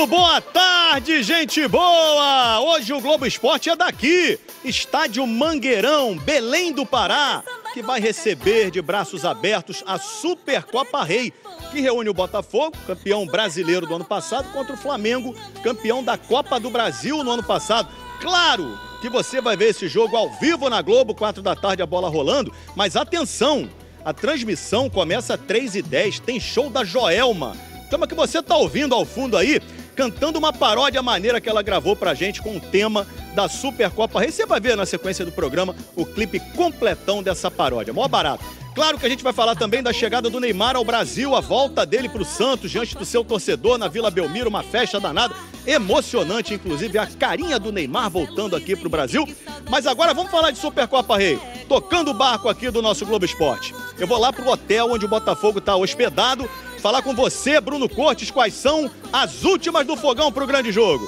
Muito boa tarde, gente boa! Hoje o Globo Esporte é daqui, Estádio Mangueirão, Belém do Pará, que vai receber de braços abertos a Supercopa Rei, que reúne o Botafogo, campeão brasileiro do ano passado, contra o Flamengo, campeão da Copa do Brasil no ano passado. Claro que você vai ver esse jogo ao vivo na Globo, 4 da tarde, a bola rolando, mas atenção, a transmissão começa às 3h10, tem show da Joelma. Chama que você tá ouvindo ao fundo aí, cantando uma paródia maneira que ela gravou pra gente com o tema da Supercopa Rei. Você vai ver na sequência do programa o clipe completão dessa paródia, mó barato. Claro que a gente vai falar também da chegada do Neymar ao Brasil, a volta dele pro Santos diante do seu torcedor na Vila Belmiro, uma festa danada, emocionante, inclusive a carinha do Neymar voltando aqui pro Brasil. Mas agora vamos falar de Supercopa Rei, tocando o barco aqui do nosso Globo Esporte. Eu vou lá pro hotel onde o Botafogo tá hospedado, falar com você, Bruno Cortes, quais são as últimas do fogão pro grande jogo.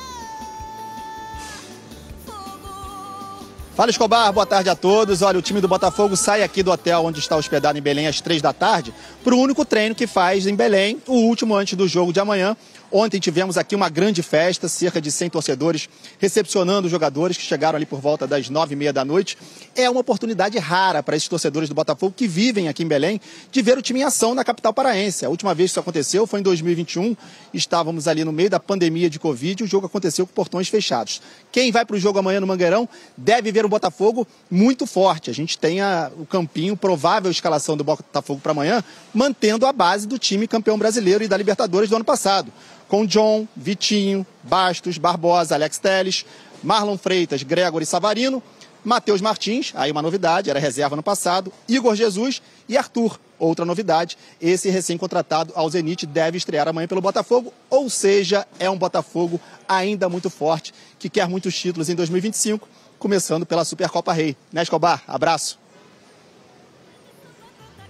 Fala, Escobar, boa tarde a todos. Olha, o time do Botafogo sai aqui do hotel onde está hospedado em Belém às 3 da tarde para o único treino que faz em Belém, o último antes do jogo de amanhã. Ontem tivemos aqui uma grande festa, cerca de 100 torcedores recepcionando os jogadores que chegaram ali por volta das 9h30 da noite. É uma oportunidade rara para esses torcedores do Botafogo que vivem aqui em Belém de ver o time em ação na capital paraense. A última vez que isso aconteceu foi em 2021, estávamos ali no meio da pandemia de Covid e o jogo aconteceu com portões fechados. Quem vai para o jogo amanhã no Mangueirão deve ver o Botafogo muito forte. A gente tem o campinho, provável escalação do Botafogo para amanhã, mantendo a base do time campeão brasileiro e da Libertadores do ano passado, com John, Vitinho, Bastos, Barbosa, Alex Telles, Marlon Freitas, Gregor e Savarino, Matheus Martins, aí uma novidade, era reserva no passado, Igor Jesus e Arthur, outra novidade. Esse recém-contratado ao Zenit deve estrear amanhã pelo Botafogo, ou seja, é um Botafogo ainda muito forte, que quer muitos títulos em 2025, começando pela Supercopa Rei. Né, Escobar? Abraço.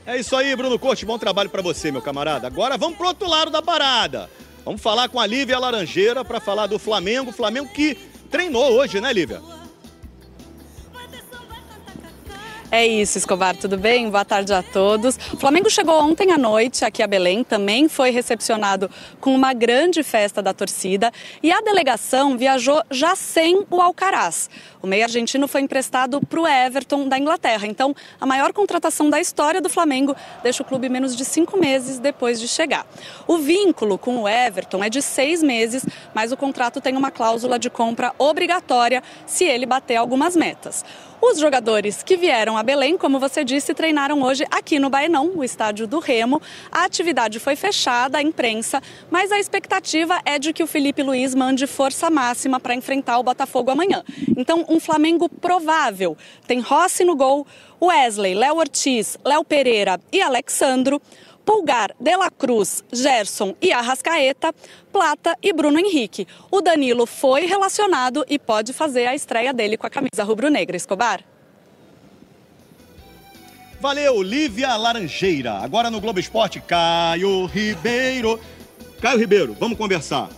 É isso aí, Bruno Cortes, bom trabalho para você, meu camarada. Agora vamos pro outro lado da parada. Vamos falar com a Lívia Laranjeira para falar do Flamengo. Flamengo que treinou hoje, né, Lívia? É isso, Escobar, tudo bem? Boa tarde a todos. O Flamengo chegou ontem à noite aqui a Belém, também foi recepcionado com uma grande festa da torcida e a delegação viajou já sem o Alcaraz. O meio argentino foi emprestado para o Everton da Inglaterra, então a maior contratação da história do Flamengo deixa o clube menos de 5 meses depois de chegar. O vínculo com o Everton é de 6 meses, mas o contrato tem uma cláusula de compra obrigatória se ele bater algumas metas. Os jogadores que vieram a Belém, como você disse, treinaram hoje aqui no Baenão, o estádio do Remo. A atividade foi fechada à imprensa, mas a expectativa é de que o Felipe Luiz mande força máxima para enfrentar o Botafogo amanhã. Então, um Flamengo provável. Tem Rossi no gol, Wesley, Léo Ortiz, Léo Pereira e Alexandro, Pulgar, De La Cruz, Gerson e Arrascaeta, Plata e Bruno Henrique. O Danilo foi relacionado e pode fazer a estreia dele com a camisa rubro-negra. Escobar? Valeu, Lívia Laranjeira. Agora no Globo Esporte, Caio Ribeiro. Caio Ribeiro, vamos conversar.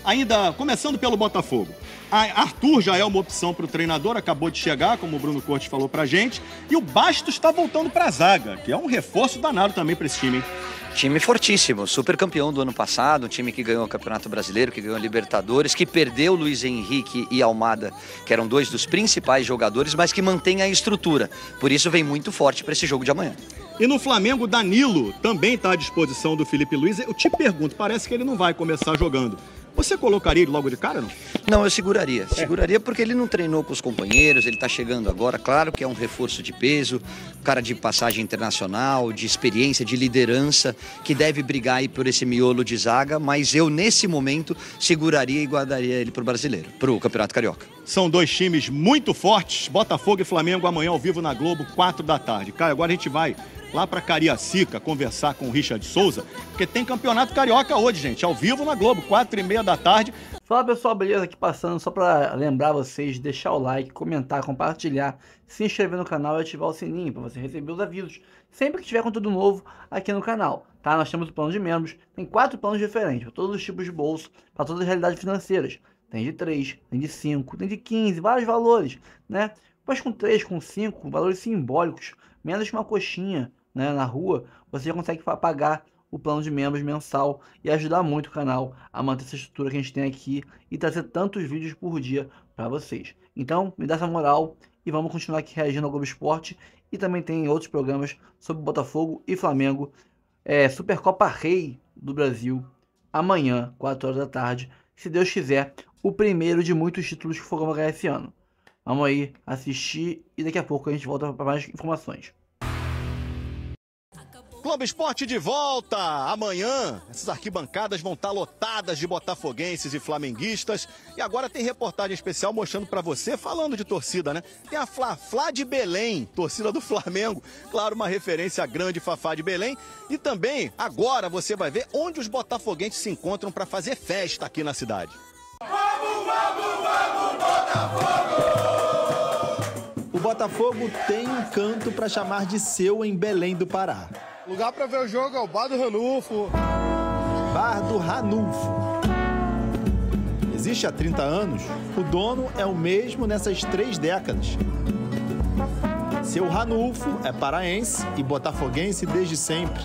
Ainda começando pelo Botafogo. Arthur já é uma opção para o treinador, acabou de chegar, como o Bruno Cortes falou pra gente. E o Bastos está voltando para a zaga, que é um reforço danado também para esse time, hein? Time fortíssimo, super campeão do ano passado, um time que ganhou o Campeonato Brasileiro, que ganhou a Libertadores, que perdeu Luiz Henrique e Almada, que eram 2 dos principais jogadores, mas que mantém a estrutura. Por isso vem muito forte para esse jogo de amanhã. E no Flamengo, Danilo também está à disposição do Felipe Luiz. Eu te pergunto, parece que ele não vai começar jogando. Você colocaria ele logo de cara, não? Não, eu seguraria. Seguraria porque ele não treinou com os companheiros, ele está chegando agora. Claro que é um reforço de peso, cara de passagem internacional, de experiência, de liderança, que deve brigar aí por esse miolo de zaga, mas eu, nesse momento, seguraria e guardaria ele para o brasileiro, para o Campeonato Carioca. São 2 times muito fortes, Botafogo e Flamengo, amanhã ao vivo na Globo, 4 da tarde. Caio, agora a gente vai lá para Cariacica conversar com o Richard Souza, porque tem Campeonato Carioca hoje, gente, ao vivo na Globo, 4h30 da tarde. Fala pessoal, beleza? Aqui passando só para lembrar vocês de deixar o like, comentar, compartilhar, se inscrever no canal e ativar o sininho para você receber os avisos sempre que tiver conteúdo novo aqui no canal, tá? Nós temos o plano de membros, tem 4 planos diferentes para todos os tipos de bolso, para todas as realidades financeiras. Tem de 3, tem de 5, tem de 15, vários valores, né? Mas com 3, com 5, valores simbólicos, menos que uma coxinha, né, na rua, você já consegue pagar o plano de membros mensal e ajudar muito o canal a manter essa estrutura que a gente tem aqui e trazer tantos vídeos por dia para vocês. Então, me dá essa moral e vamos continuar aqui reagindo ao Globo Esporte, e também tem outros programas sobre Botafogo e Flamengo, Supercopa Rei do Brasil, amanhã, 4 horas da tarde, se Deus quiser, o primeiro de muitos títulos que o Fogão vai ganhar esse ano. Vamos aí assistir e daqui a pouco a gente volta para mais informações. Globo Esporte de volta! Amanhã, essas arquibancadas vão estar lotadas de botafoguenses e flamenguistas. E agora tem reportagem especial mostrando pra você, falando de torcida, né? Tem a Fla de Belém, torcida do Flamengo. Claro, uma referência à grande Fafá de Belém. E também, agora você vai ver onde os botafoguenses se encontram pra fazer festa aqui na cidade. Vamos, Botafogo! O Botafogo tem um canto para chamar de seu em Belém do Pará. Lugar para ver o jogo é o Bar do Ranulfo. Bar do Ranulfo. Existe há 30 anos, o dono é o mesmo nessas 3 décadas. Seu Ranulfo é paraense e botafoguense desde sempre.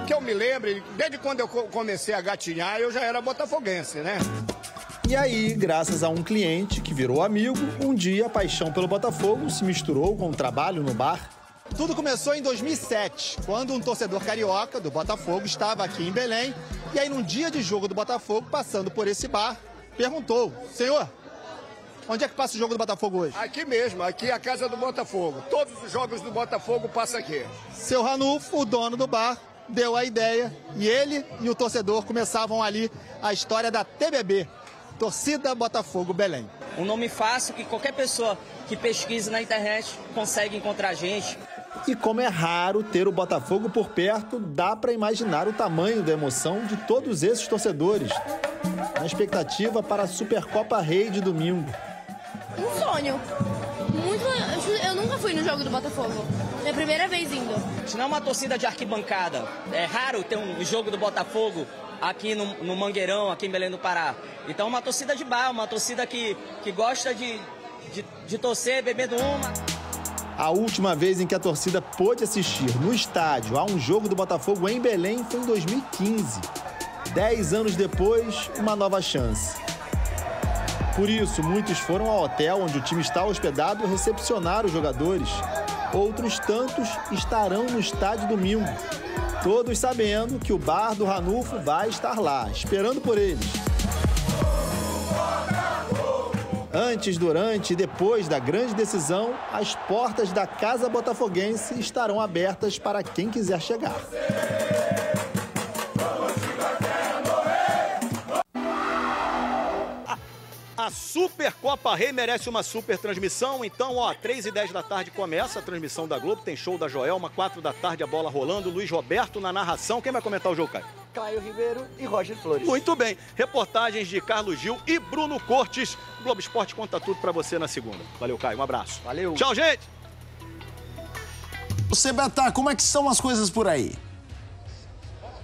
Que eu me lembre, desde quando eu comecei a gatinhar, eu já era botafoguense, né? E aí, graças a um cliente que virou amigo, um dia a paixão pelo Botafogo se misturou com o trabalho no bar. Tudo começou em 2007, quando um torcedor carioca do Botafogo estava aqui em Belém. E aí, num dia de jogo do Botafogo, passando por esse bar, perguntou: senhor, onde é que passa o jogo do Botafogo hoje? Aqui mesmo, aqui é a casa do Botafogo. Todos os jogos do Botafogo passam aqui. Seu Ranulfo, o dono do bar, deu a ideia e ele e o torcedor começavam ali a história da TBB, Torcida Botafogo Belém. Um nome fácil que qualquer pessoa que pesquise na internet consegue encontrar a gente. E como é raro ter o Botafogo por perto, dá para imaginar o tamanho da emoção de todos esses torcedores, na expectativa para a Supercopa Rei de domingo. Um sonho. Eu nunca fui no jogo do Botafogo. Minha primeira vez indo. Se não é uma torcida de arquibancada, é raro ter um jogo do Botafogo aqui no Mangueirão, aqui em Belém do Pará. Então uma torcida de bar, uma torcida que gosta de torcer, bebendo uma. A última vez em que a torcida pôde assistir no estádio a um jogo do Botafogo em Belém foi em 2015. 10 anos depois, uma nova chance. Por isso, muitos foram ao hotel onde o time está hospedado recepcionar os jogadores. Outros tantos estarão no estádio domingo. Todos sabendo que o Bar do Ranulfo vai estar lá, esperando por eles. Antes, durante e depois da grande decisão, as portas da Casa Botafoguense estarão abertas para quem quiser chegar. A Supercopa Rei merece uma super transmissão, então, 3h10 da tarde começa a transmissão da Globo, tem show da Joelma, 4 da tarde a bola rolando, Luiz Roberto na narração. Quem vai comentar o jogo, Caio? Caio Ribeiro e Roger Flores. Muito bem, reportagens de Carlos Gil e Bruno Cortes. O Globo Esporte conta tudo pra você na segunda. Valeu, Caio, um abraço. Valeu. Tchau, gente! Você, Betá, como é que são as coisas por aí?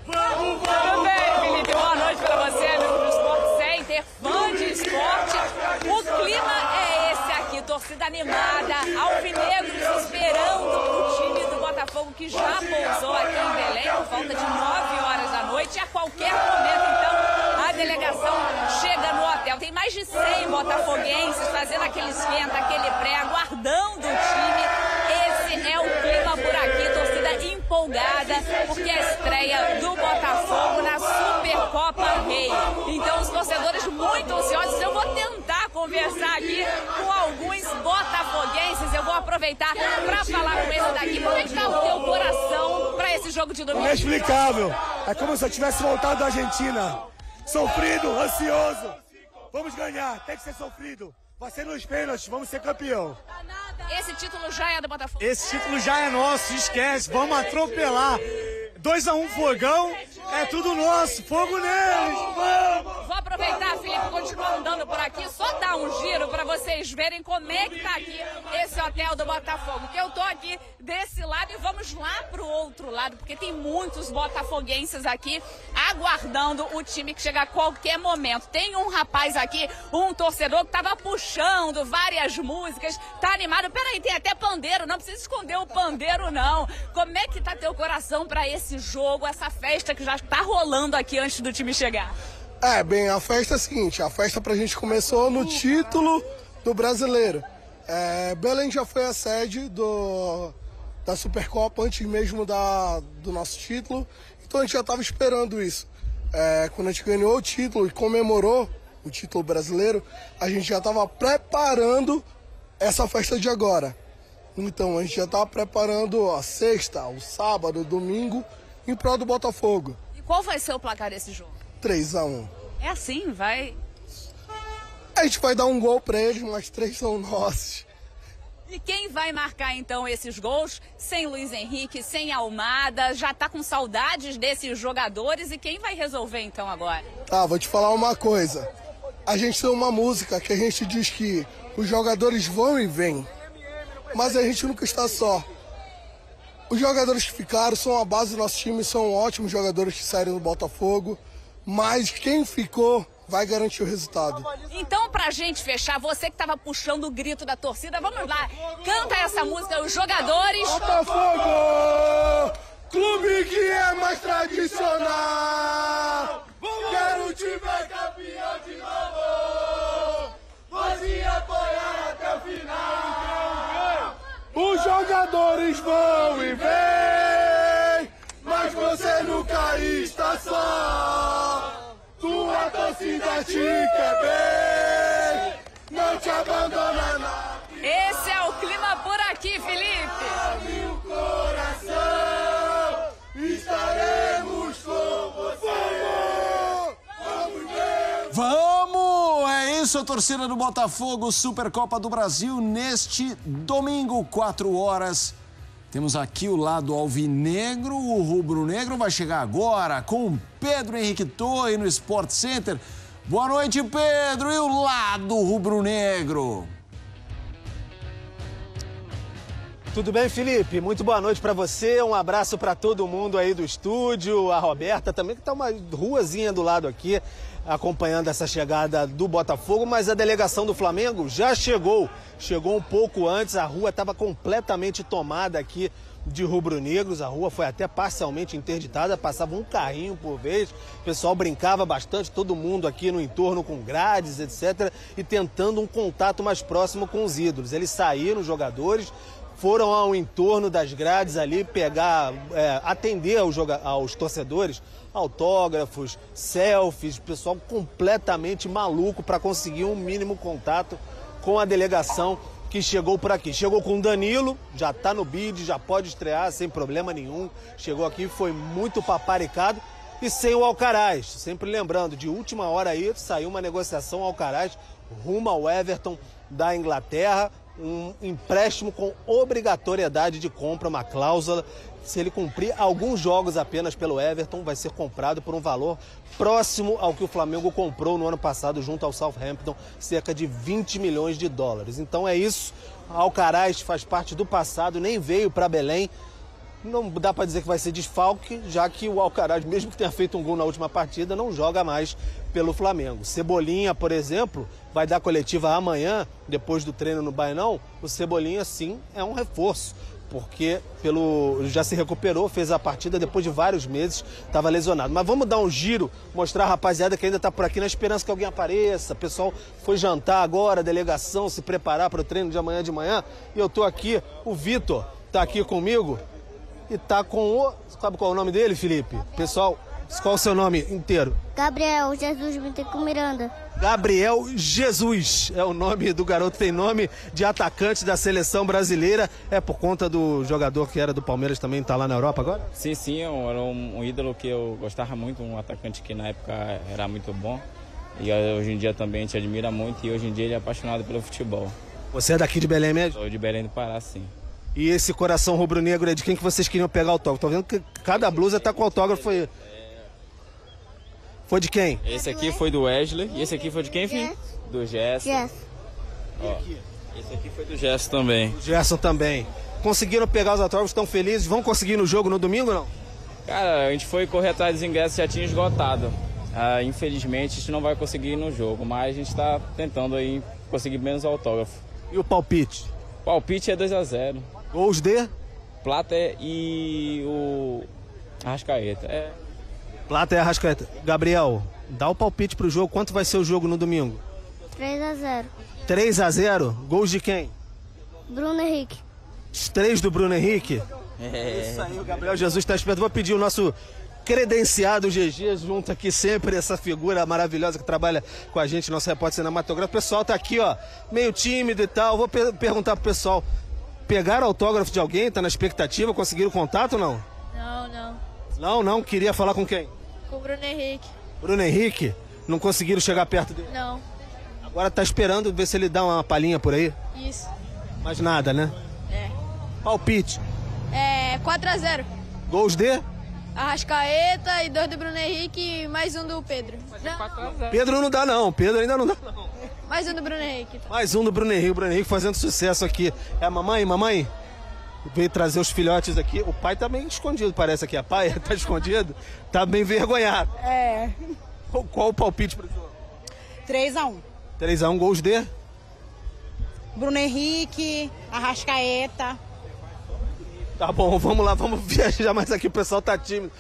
Tudo bem, Felipe? Boa noite pra você, amigo do Sport Center, fã de esporte. O clima é esse aqui, torcida animada, alvinegros esperando o time do Botafogo que já pousou aqui em Belém por volta de 9 horas da noite. E a qualquer momento, então, a delegação chega no hotel. Tem mais de 100 botafoguenses fazendo aquele esquenta, aquele pré, aguardando o time. Esse é o clima por aqui, torcida empolgada, porque é a estreia do Botafogo na Supercopa Rei. Então, os torcedores muito ansiosos. Eu vou tentar conversar aqui com alguns botafoguenses. Eu vou aproveitar para falar com eles daqui. Como é que tá o teu coração para esse jogo de domingo? Inexplicável. É como se eu tivesse voltado da Argentina. Sofrido, ansioso. Vamos ganhar, tem que ser sofrido. Vai ser nos pênaltis, vamos ser campeão. Esse título já é do Botafogo. Esse título já é nosso, esquece, vamos atropelar. 2-1 Fogão, é tudo nosso, fogo neles, vamos! Vou aproveitar, Felipe, continuar andando por aqui, só dar um giro para vocês verem como é que tá aqui esse hotel do Botafogo. Que eu tô aqui desse lado e vamos lá pro outro lado, porque tem muitos botafoguenses aqui aguardando o time que chega a qualquer momento. Tem um rapaz aqui, um torcedor que tava puxando várias músicas, tá animado. Peraí, tem até pandeiro, não precisa esconder o pandeiro não. Como é que tá teu coração pra esse jogo, essa festa que já tá rolando aqui antes do time chegar? Bem, a festa é a seguinte, a festa pra gente começou no título do Brasileiro. Belém já foi a sede da Supercopa antes mesmo do nosso título, então a gente já estava esperando isso. Quando a gente ganhou o título e comemorou o título brasileiro, a gente já estava preparando essa festa de agora. Então a gente já estava preparando a sexta, o sábado, o domingo, em prol do Botafogo. E qual vai ser o placar desse jogo? 3-1. É assim, vai... A gente vai dar um gol pra eles, mas 3 são nossos. E quem vai marcar então esses gols? Sem Luiz Henrique, sem Almada, já tá com saudades desses jogadores e quem vai resolver então agora? Vou te falar uma coisa. A gente tem uma música que a gente diz que os jogadores vão e vêm, mas a gente nunca está só. Os jogadores que ficaram são a base do nosso time, são ótimos jogadores que saíram do Botafogo, mas quem ficou vai garantir o resultado. Então, pra gente fechar, você que tava puxando o grito da torcida, vamos lá, canta essa música, os jogadores... Botafogo, clube que é mais tradicional, quero te ver campeão de novo, pode apoiar até o final. Os jogadores vão e vêm, mas você nunca está só. Tua torcida te quer bem, não te abandona não. Esse é o clima por aqui, Felipe. Abre o coração, estaremos com você. Vamos ver. Vamos! É isso, a torcida do Botafogo, Supercopa do Brasil, neste domingo, 4 horas. Temos aqui o lado alvinegro, o rubro-negro vai chegar agora com Pedro Henrique Torre no Sport Center. Boa noite, Pedro, e o lado rubro-negro? Tudo bem, Felipe? Muito boa noite para você, um abraço para todo mundo aí do estúdio, a Roberta também, que tá uma ruazinha do lado aqui, acompanhando essa chegada do Botafogo, mas a delegação do Flamengo já chegou um pouco antes, a rua estava completamente tomada aqui de rubro-negros, a rua foi até parcialmente interditada, passava um carrinho por vez, o pessoal brincava bastante, todo mundo aqui no entorno com grades, etc, e tentando um contato mais próximo com os ídolos. Eles saíram, os jogadores, foram ao entorno das grades ali atender aos torcedores, autógrafos, selfies, pessoal completamente maluco para conseguir um mínimo contato com a delegação que chegou por aqui. Chegou com o Danilo, já está no bid, já pode estrear sem problema nenhum. Chegou aqui, foi muito paparicado. E sem o Alcaraz, sempre lembrando, de última hora aí saiu uma negociação Alcaraz rumo ao Everton da Inglaterra. Um empréstimo com obrigatoriedade de compra, uma cláusula. Se ele cumprir alguns jogos apenas pelo Everton, vai ser comprado por um valor próximo ao que o Flamengo comprou no ano passado junto ao Southampton, cerca de 20 milhões de dólares. Então é isso, Alcaraz faz parte do passado, nem veio para Belém. Não dá para dizer que vai ser desfalque, já que o Alcaraz, mesmo que tenha feito um gol na última partida, não joga mais pelo Flamengo. Cebolinha, por exemplo, vai dar coletiva amanhã, depois do treino no Bainão. O Cebolinha, sim, é um reforço, porque já se recuperou, fez a partida depois de vários meses, estava lesionado. Mas vamos dar um giro, mostrar a rapaziada que ainda está por aqui na esperança que alguém apareça. O pessoal foi jantar agora, a delegação, se preparar para o treino de amanhã de manhã. E eu estou aqui, o Vitor está aqui comigo. E tá com o... Sabe qual é o nome dele, Felipe? Pessoal, qual é o seu nome inteiro? Gabriel Jesus Bittencourt Miranda. Gabriel Jesus é o nome do garoto, tem nome de atacante da seleção brasileira. É por conta do jogador que era do Palmeiras também, tá lá na Europa agora? Sim, era um ídolo que eu gostava muito, um atacante que na época era muito bom. E hoje em dia também a gente admira muito e hoje em dia ele é apaixonado pelo futebol. Você é daqui de Belém mesmo? Sou de Belém do Pará, sim. E esse coração rubro-negro é de quem que vocês queriam pegar autógrafo? Tô vendo que cada blusa tá com autógrafo aí. Foi de quem? Esse aqui foi do Wesley. E esse aqui foi de quem, filho? Do Gerson. Esse aqui foi do Gerson também. O Gerson também. Conseguiram pegar os autógrafos, estão felizes? Vão conseguir no jogo no domingo ou não? Cara, a gente foi correr atrás dos ingressos, já tinha esgotado. Infelizmente, a gente não vai conseguir ir no jogo, mas a gente está tentando aí conseguir menos autógrafo. E o palpite? O palpite é 2-0. Gols de? Plata e o Arrascaeta. Plata e Arrascaeta. Gabriel, dá o palpite pro jogo. Quanto vai ser o jogo no domingo? 3-0. 3-0? Gols de quem? Bruno Henrique. Os 3 do Bruno Henrique? Isso aí, o Gabriel Jesus está esperto. Vou pedir o nosso credenciado GG junto aqui sempre, essa figura maravilhosa que trabalha com a gente, nosso repórter cinematográfico. O pessoal tá aqui, ó, meio tímido e tal. Vou perguntar pro pessoal, pegaram autógrafo de alguém? Tá na expectativa? Conseguiram contato ou não? Não? Queria falar com quem? Com o Bruno Henrique. Bruno Henrique? Não conseguiram chegar perto dele? Não. Agora tá esperando ver se ele dá uma palhinha por aí? Isso. Mais nada, né? Palpite. 4-0. Gols de? Arrascaeta e 2 do Bruno Henrique e mais um do Pedro. Pedro não dá não, Pedro ainda não dá não. Mais um do Bruno Henrique. Mais um do Bruno Henrique fazendo sucesso aqui. É a mamãe? Veio trazer os filhotes aqui. O pai tá meio escondido, parece aqui. A pai tá escondido, tá bem envergonhado. Qual o palpite pro jogo? 3-1. 3-1, gols de? Bruno Henrique, Arrascaeta. Tá bom, vamos lá, vamos viajar mais aqui, o pessoal tá tímido.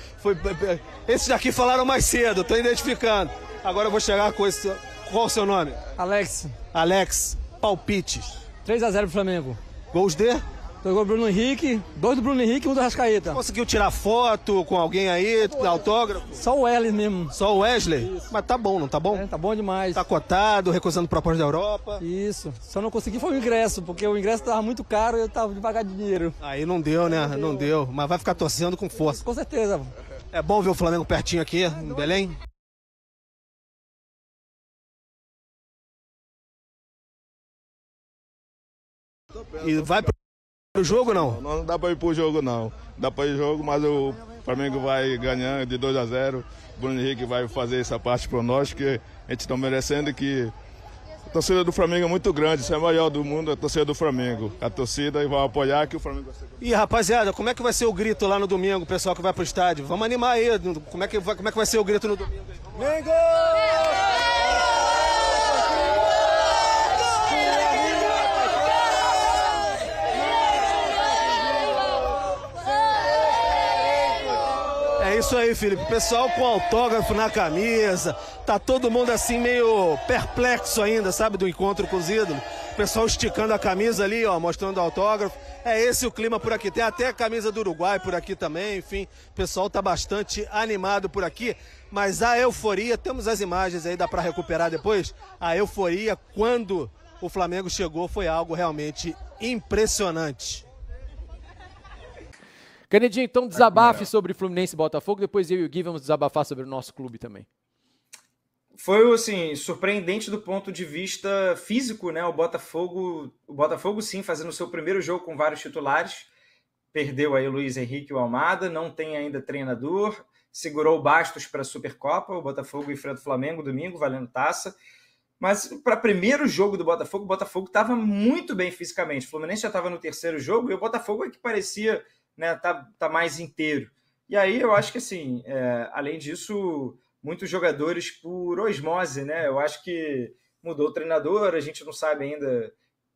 Esses daqui falaram mais cedo, tô identificando. Agora eu vou chegar com esse... Qual o seu nome? Alex, palpites. 3-0 pro Flamengo. Gols de? 2 gols do Bruno Henrique, 2 do Bruno Henrique e 1 do Arrascaeta. Conseguiu tirar foto com alguém aí, autógrafo? Só o Wesley mesmo. Só o Wesley? Isso. Mas tá bom, não tá bom? Tá bom demais. Tá cotado, recusando proposta da Europa. Isso. Só não consegui foi o ingresso, porque o ingresso tava muito caro e eu tava devagar de dinheiro. Aí não deu, né? Não deu. Mas vai ficar torcendo com força. Com certeza. É bom ver o Flamengo pertinho aqui, em Belém? E vai pro jogo, não? Não dá pra ir pro jogo, não. Dá pra ir pro jogo, mas o Flamengo vai ganhar de 2-0. O Bruno Henrique vai fazer essa parte pra nós, que a gente tá merecendo, que a torcida do Flamengo é muito grande. Isso é a maior do mundo, a torcida do Flamengo. A torcida vai apoiar que o Flamengo vai ser... E rapaziada, como é que vai ser o grito lá no domingo, o pessoal que vai pro estádio? Vamos animar aí. Como é que vai ser o grito no domingo? Flamengo! É isso aí, Felipe. Pessoal com autógrafo na camisa. Tá todo mundo assim meio perplexo ainda, sabe, do encontro com os ídolos. Pessoal esticando a camisa ali, ó, mostrando autógrafo. É esse o clima por aqui. Tem até a camisa do Uruguai por aqui também. Enfim, o pessoal tá bastante animado por aqui. Mas a euforia, temos as imagens aí, dá pra recuperar depois. A euforia quando o Flamengo chegou foi algo realmente impressionante. Canedinho, então desabafe sobre Fluminense e Botafogo, depois eu e o Gui vamos desabafar sobre o nosso clube também. Foi, assim, surpreendente do ponto de vista físico, né? O Botafogo sim, fazendo o seu primeiro jogo com vários titulares, perdeu aí o Luiz Henrique e o Almada, não tem ainda treinador, segurou o Bastos para a Supercopa, o Botafogo enfrenta o Flamengo domingo, valendo taça. Mas para primeiro jogo do Botafogo, o Botafogo estava muito bem fisicamente. O Fluminense já estava no terceiro jogo e o Botafogo é que parecia... né, tá mais inteiro. E aí eu acho que, assim, além disso, muitos jogadores por osmose, né? Eu acho que mudou o treinador, a gente não sabe ainda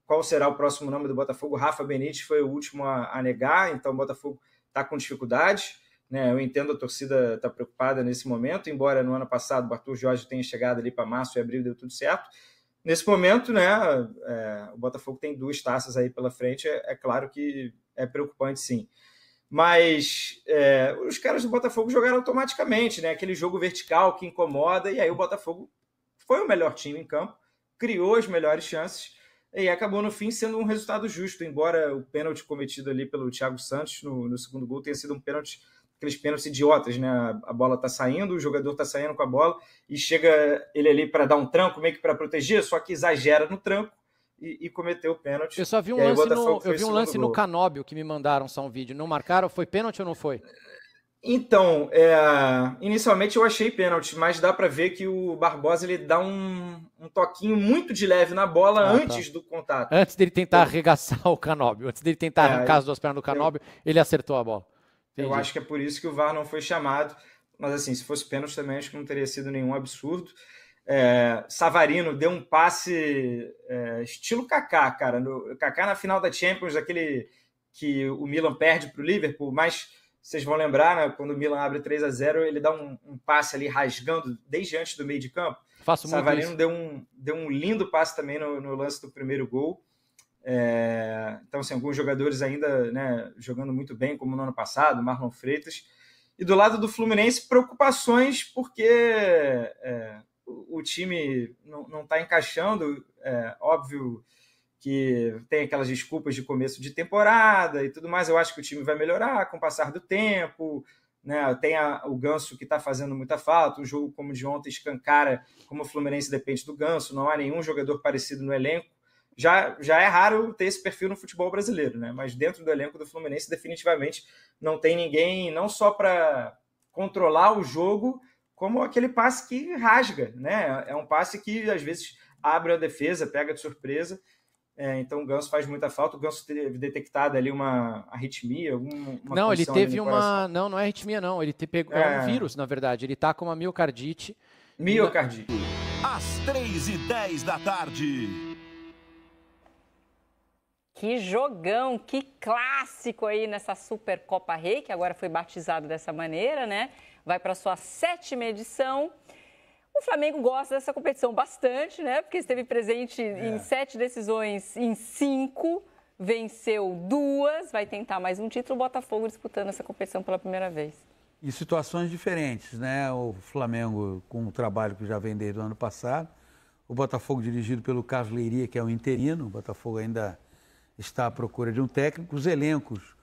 qual será o próximo nome do Botafogo. Rafa Benítez foi o último a negar, então o Botafogo está com dificuldade, né? Eu entendo a torcida tá preocupada nesse momento, embora no ano passado o Arthur Jorge tenha chegado ali para março e abril, deu tudo certo. Nesse momento, né, o Botafogo tem 2 taças aí pela frente, é claro que é preocupante sim. Mas os caras do Botafogo jogaram automaticamente, né? Aquele jogo vertical que incomoda, e aí o Botafogo foi o melhor time em campo, criou as melhores chances, e acabou no fim sendo um resultado justo, embora o pênalti cometido ali pelo Thiago Santos no segundo gol tenha sido um pênalti, aqueles pênaltis idiotas, né? A bola tá saindo, o jogador tá saindo com a bola, e chega ele ali para dar um tranco, meio que para proteger, só que exagera no tranco, e cometeu o pênalti. Eu só vi um lance no Canóbio que me mandaram só um vídeo. Não marcaram? Foi pênalti ou não foi? Então, inicialmente eu achei pênalti, mas dá para ver que o Barbosa ele dá um toquinho muito de leve na bola antes do contato. Antes dele tentar arregaçar o Canóbio, antes dele tentar arrancar as duas pernas do Canóbio, ele acertou a bola. Eu acho que é por isso que o VAR não foi chamado, mas assim, se fosse pênalti também acho que não teria sido nenhum absurdo. Savarino deu um passe estilo Kaká, cara. Kaká na final da Champions, aquele que o Milan perde para o Liverpool, mas vocês vão lembrar, né, quando o Milan abre 3-0, ele dá um passe ali rasgando desde antes do meio de campo. Savarino deu um lindo passe também no lance do primeiro gol. Então, assim, alguns jogadores ainda, né, jogando muito bem, como no ano passado, Marlon Freitas. E do lado do Fluminense, preocupações porque o time não está encaixando. Óbvio que tem aquelas desculpas de começo de temporada e tudo mais. Eu acho que o time vai melhorar com o passar do tempo, né? Tem o Ganso que está fazendo muita falta. Um jogo como o de ontem escancara como o Fluminense depende do Ganso. Não há nenhum jogador parecido no elenco. Já é raro ter esse perfil no futebol brasileiro, né? Mas dentro do elenco do Fluminense definitivamente não tem ninguém, não só para controlar o jogo, como aquele passe que rasga, né? É um passe que às vezes abre a defesa, pega de surpresa. Então o Ganso faz muita falta. O Ganso teve detectado ali uma arritmia, não, ele teve uma... Não é arritmia, não. Ele pegou um vírus, na verdade. Ele tá com uma miocardite. Miocardite. Às 3h10 da tarde. Que jogão, que clássico aí nessa Supercopa Rei, que agora foi batizado dessa maneira, né? Vai para sua 7ª edição. O Flamengo gosta dessa competição bastante, né? Porque esteve presente em 7 decisões em 5, venceu 2, vai tentar mais um título. O Botafogo disputando essa competição pela primeira vez. Em situações diferentes, né? O Flamengo com o trabalho que já vem desde o ano passado. O Botafogo dirigido pelo Carlos Leiria, que é um interino. O Botafogo ainda está à procura de um técnico. Os elencos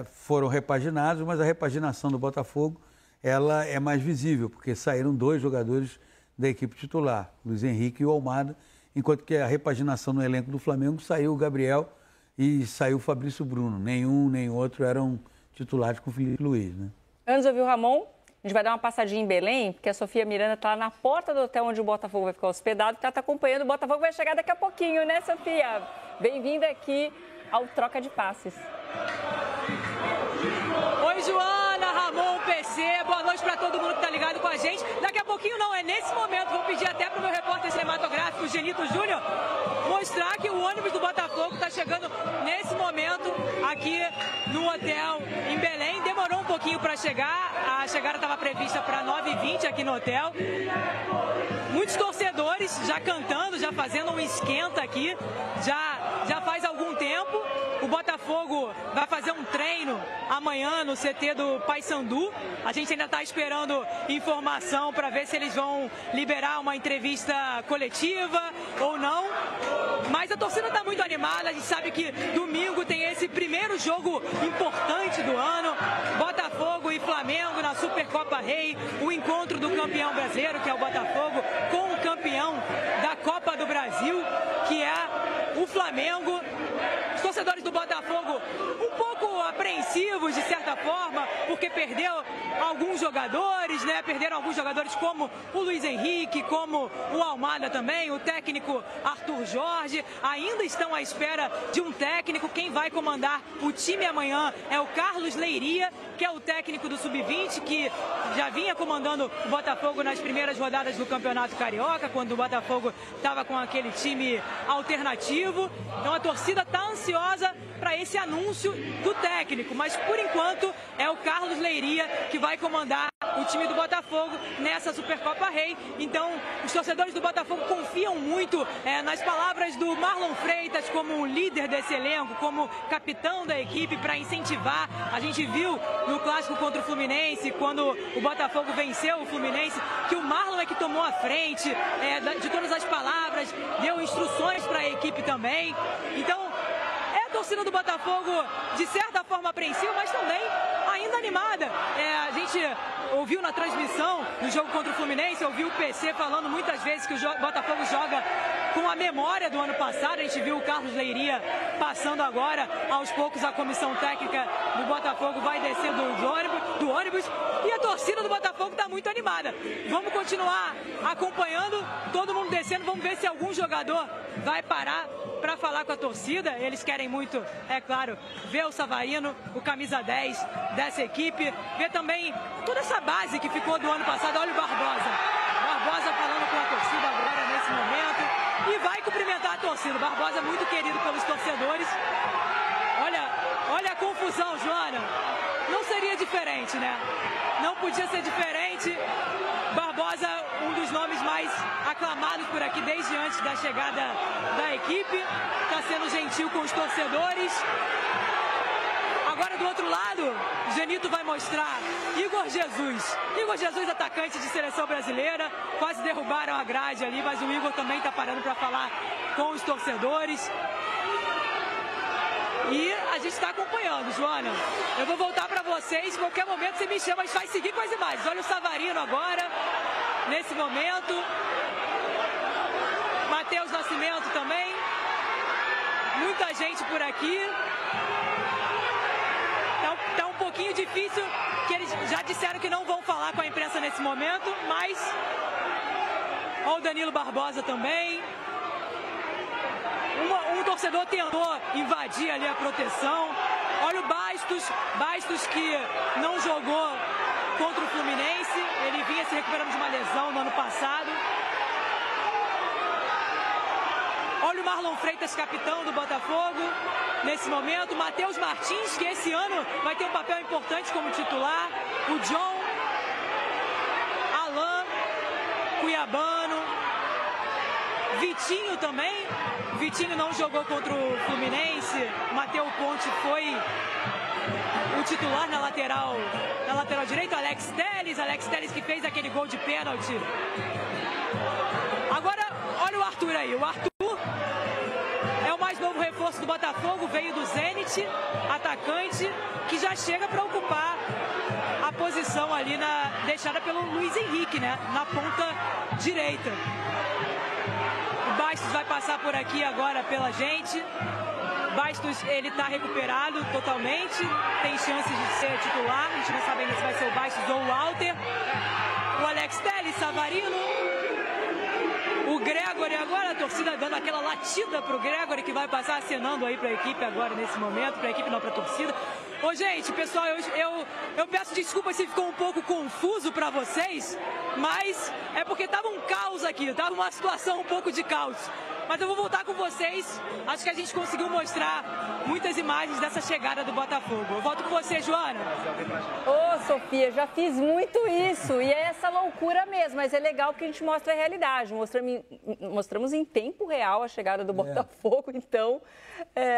foram repaginados, mas a repaginação do Botafogo ela é mais visível, porque saíram 2 jogadores da equipe titular, Luiz Henrique e o Almada, enquanto que a repaginação no elenco do Flamengo saiu o Gabriel e saiu o Fabrício Bruno. Nenhum nem outro eram titulares com o Felipe Luiz, né? Antes de ouvir o Ramon, a gente vai dar uma passadinha em Belém, porque a Sofia Miranda está lá na porta do hotel onde o Botafogo vai ficar hospedado, porque ela está acompanhando. O Botafogo vai chegar daqui a pouquinho, né, Sofia? Bem-vinda aqui ao Troca de Passes. Oi, Joana, Ramon, PC, boa noite para todo mundo que tá ligado com a gente. Daqui a pouquinho não, é nesse momento, vou pedir até pro meu repórter cinematográfico, Genito Júnior, mostrar que o ônibus do Botafogo está chegando nesse momento aqui no hotel em Belém. Demorou um pouquinho para chegar, a chegada estava prevista para 9h20 aqui no hotel. Muitos torcedores já cantando, já fazendo um esquenta aqui, já faz algum tempo. O Botafogo vai fazer um treino amanhã no CT do Paysandu. A gente ainda está esperando informação para ver se eles vão liberar uma entrevista coletiva ou não. Mas a torcida está muito animada. A gente sabe que domingo tem esse primeiro jogo importante do ano. Botafogo e Flamengo na Supercopa Rei. O encontro do campeão brasileiro, que é o Botafogo, com o campeão da Copa do Brasil, que é o Flamengo. Os torcedores do Botafogo um pouco apreensivos, de certa forma, porque perdeu alguns jogadores, né? Perderam alguns jogadores como o Luiz Henrique, como o Almada também, o técnico Arthur Jorge. Ainda estão à espera de um técnico. Quem vai comandar o time amanhã é o Carlos Leiria, que é o técnico do Sub-20, que já vinha comandando o Botafogo nas primeiras rodadas do Campeonato Carioca, quando o Botafogo estava com aquele time alternativo. Então a torcida está ansiosa para esse anúncio do técnico, mas por enquanto é o Carlos Leiria que vai comandar o time do Botafogo nessa Supercopa Rei. Então os torcedores do Botafogo confiam muito nas palavras do Marlon Freitas como líder desse elenco, como capitão da equipe, para incentivar. A gente viu no clássico contra o Fluminense, quando o Botafogo venceu o Fluminense, que o Marlon é que tomou a frente de todas as palavras, deu instruções para a equipe também. Então a torcida do Botafogo, de certa forma, apreensiva, mas também ainda animada. A gente ouviu na transmissão do jogo contra o Fluminense, ouviu o PC falando muitas vezes que o Botafogo joga com a memória do ano passado. A gente viu o Carlos Leiria passando agora, aos poucos a comissão técnica do Botafogo vai descendo do ônibus. do ônibus e a torcida do Botafogo está muito animada. Vamos continuar acompanhando, todo mundo descendo, vamos ver se algum jogador vai parar para falar com a torcida. Eles querem muito, é claro, ver o Savarino, o camisa 10 dessa equipe, ver também toda essa base que ficou do ano passado. Olha o Barbosa falando com a torcida agora nesse momento e vai cumprimentar a torcida. O Barbosa muito querido pelos torcedores. Olha a confusão, Joana. Não seria diferente, né? Não podia ser diferente. Barbosa, um dos nomes mais aclamados por aqui desde antes da chegada da equipe. Está sendo gentil com os torcedores. Agora, do outro lado, Genito vai mostrar Igor Jesus. Igor Jesus, atacante de seleção brasileira. Quase derrubaram a grade ali, mas o Igor também está parando para falar com os torcedores. E a gente está acompanhando, Joana. Eu vou voltar para vocês, em qualquer momento você me chama, a gente vai seguir com as imagens. Olha o Savarino agora, nesse momento. Matheus Nascimento também. Muita gente por aqui. Tá um pouquinho difícil, que eles já disseram que não vão falar com a imprensa nesse momento, mas... Olha o Danilo Barbosa também. Um torcedor tentou invadir ali a proteção. Olha o Bastos que não jogou contra o Fluminense. Ele vinha se recuperando de uma lesão no ano passado. Olha o Marlon Freitas, capitão do Botafogo, nesse momento. Matheus Martins, que esse ano vai ter um papel importante como titular. O John, Alain, Cuiabano, Vitinho também. Vitinho não jogou contra o Fluminense. Mateus Ponte foi o titular na lateral direita. Alex Telles que fez aquele gol de pênalti. Agora, olha o Arthur aí. O Arthur é o mais novo reforço do Botafogo, veio do Zenit, atacante, que já chega para ocupar a posição ali deixada pelo Luiz Henrique, né? Na ponta direita. O Bastos vai passar por aqui agora pela gente. Bastos, ele tá recuperado totalmente, tem chances de ser titular. A gente não sabe ainda se vai ser o Bastos ou o Walter. O Alex Telles, Savarino, o Gregory agora, a torcida dando aquela latida pro Gregory, que vai passar acenando aí pra equipe agora nesse momento, pra equipe não, pra torcida. Ô, gente, pessoal, eu peço desculpa se ficou um pouco confuso pra vocês, mas é porque tava um caos aqui, tava uma situação um pouco de caos. Mas eu vou voltar com vocês, acho que a gente conseguiu mostrar muitas imagens dessa chegada do Botafogo. Eu volto com você, Joana. Ô, Sofia, já fiz muito isso, e é essa loucura mesmo, mas é legal porque a gente mostra a realidade. Mostramos em tempo real a chegada do Botafogo, então,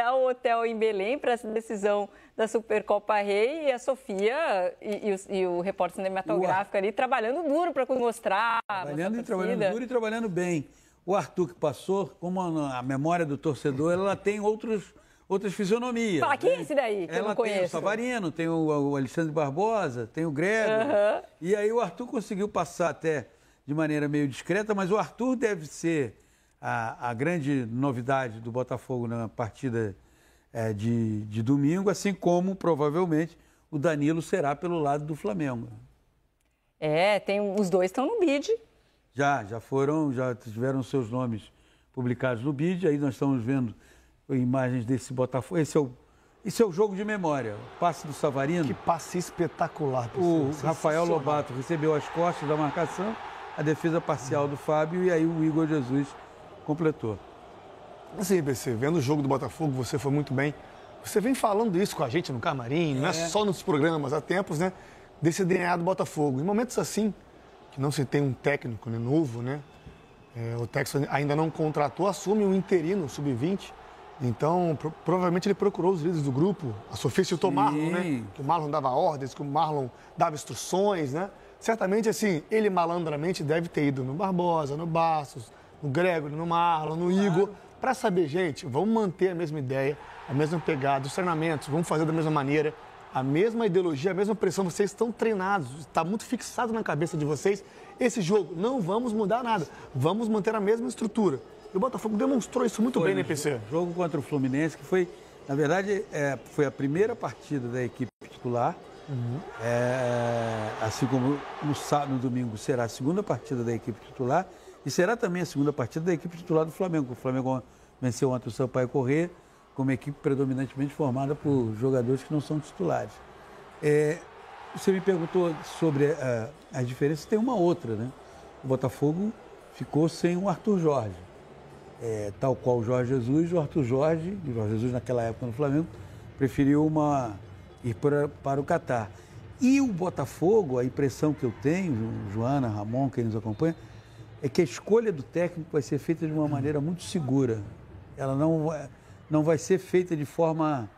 ao hotel em Belém, para essa decisão da Supercopa Rei, e a Sofia e o repórter cinematográfico ali trabalhando duro para mostrar. Trabalhando duro e trabalhando bem. O Arthur que passou, como a memória do torcedor, ela tem outras fisionomias. Fala, quem é esse daí que eu não conheço? Tem o Savarino, tem o Alexandre Barbosa, tem o Gregory. E aí o Arthur conseguiu passar até de maneira meio discreta, mas o Arthur deve ser a grande novidade do Botafogo na partida de domingo, assim como, provavelmente, o Danilo será pelo lado do Flamengo. Os dois estão no bid. Já tiveram seus nomes publicados no BID, aí nós estamos vendo imagens desse Botafogo. Esse é o jogo de memória, o passe do Savarino. Que passe espetacular. O Rafael Lobato recebeu as costas da marcação, a defesa parcial do Fábio, e aí o Igor Jesus completou. Assim, PC, vendo o jogo do Botafogo, você foi muito bem. Você vem falando isso com a gente no camarim, não é só nos programas, há tempos, né? Desse DNA do Botafogo. Em momentos assim, que não se tem um técnico, né, novo, né? O Texas ainda não contratou, assume um interino, sub-20. Então, provavelmente ele procurou os líderes do grupo. A Sofia citou o Marlon, né? Que o Marlon dava ordens, que o Marlon dava instruções, né? Certamente, assim, ele malandramente deve ter ido no Barbosa, no Bastos, no Gregory, no Marlon, no Igor, para saber, gente, vamos manter a mesma ideia, a mesma pegada, os treinamentos, vamos fazer da mesma maneira, a mesma ideologia, a mesma pressão, vocês estão treinados, está muito fixado na cabeça de vocês esse jogo, não vamos mudar nada, vamos manter a mesma estrutura. E o Botafogo demonstrou isso muito bem, né, PC? O jogo contra o Fluminense, que foi, na verdade, foi a primeira partida da equipe titular, Assim como no domingo será a segunda partida da equipe titular e será também a segunda partida da equipe titular do Flamengo. O Flamengo venceu ontem o Sampaio Corrêa, com uma equipe predominantemente formada por jogadores que não são titulares. Você me perguntou sobre as diferenças, tem uma outra, né? O Botafogo ficou sem o Arthur Jorge. Tal qual o Jorge Jesus, o Arthur Jorge naquela época no Flamengo, preferiu ir para o Catar. E o Botafogo, a impressão que eu tenho, Joana, Ramon, quem nos acompanha, é que a escolha do técnico vai ser feita de uma maneira muito segura. Ela não vai ser feita de forma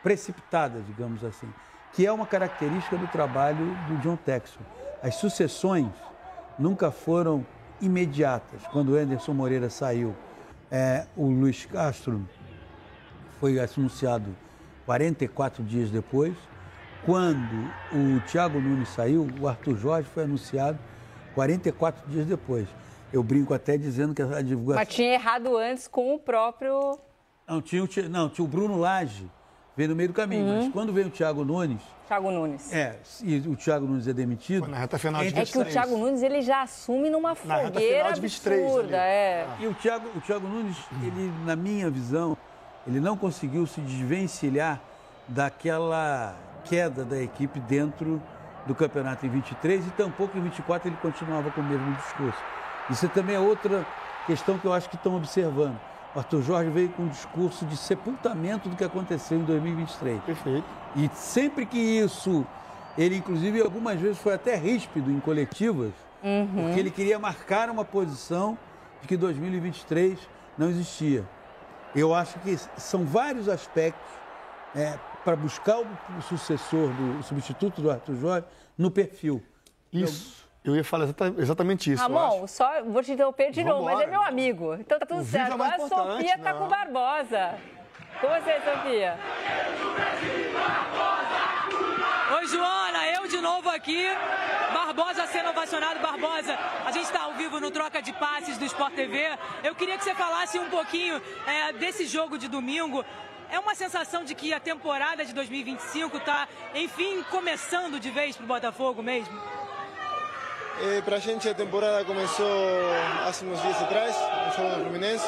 precipitada, digamos assim, que é uma característica do trabalho do John Textor. As sucessões nunca foram imediatas. Quando o Anderson Moreira saiu, o Luiz Castro foi anunciado 44 dias depois. Quando o Thiago Nunes saiu, o Arthur Jorge foi anunciado 44 dias depois. Eu brinco até dizendo que a divulgação... Mas tinha errado antes com o próprio... Tinha o Bruno Lage, veio no meio do caminho, mas quando veio o Thiago Nunes... Thiago Nunes. E o Thiago Nunes é demitido... Foi na reta final de 23. É que o Thiago Nunes, ele já assume numa fogueira de 23, absurda, E o Thiago Nunes, ele, na minha visão, ele não conseguiu se desvencilhar daquela queda da equipe dentro do campeonato em 23 e tampouco em 24 ele continuava com o mesmo discurso. Isso também é outra questão que eu acho que estão observando. O Arthur Jorge veio com um discurso de sepultamento do que aconteceu em 2023. Perfeito. E sempre que isso, ele inclusive algumas vezes foi até ríspido em coletivas, porque ele queria marcar uma posição de que 2023 não existia. Eu acho que são vários aspectos para buscar o sucessor, o substituto do Arthur Jorge no perfil. Isso. Eu ia falar exatamente isso. Ramon, só vou te interromper de novo, mas é meu amigo. Então tá tudo certo. Agora a Sofia tá com o Barbosa. Com você, Sofia. Oi, Joana, eu de novo aqui. Barbosa sendo ovacionado. Barbosa, a gente está ao vivo no Troca de Passes do Sport TV. Eu queria que você falasse um pouquinho desse jogo de domingo. É uma sensação de que a temporada de 2025 está, enfim, começando de vez para o Botafogo mesmo? Para a gente a temporada começou há uns dias atrás, um jogo do Fluminense,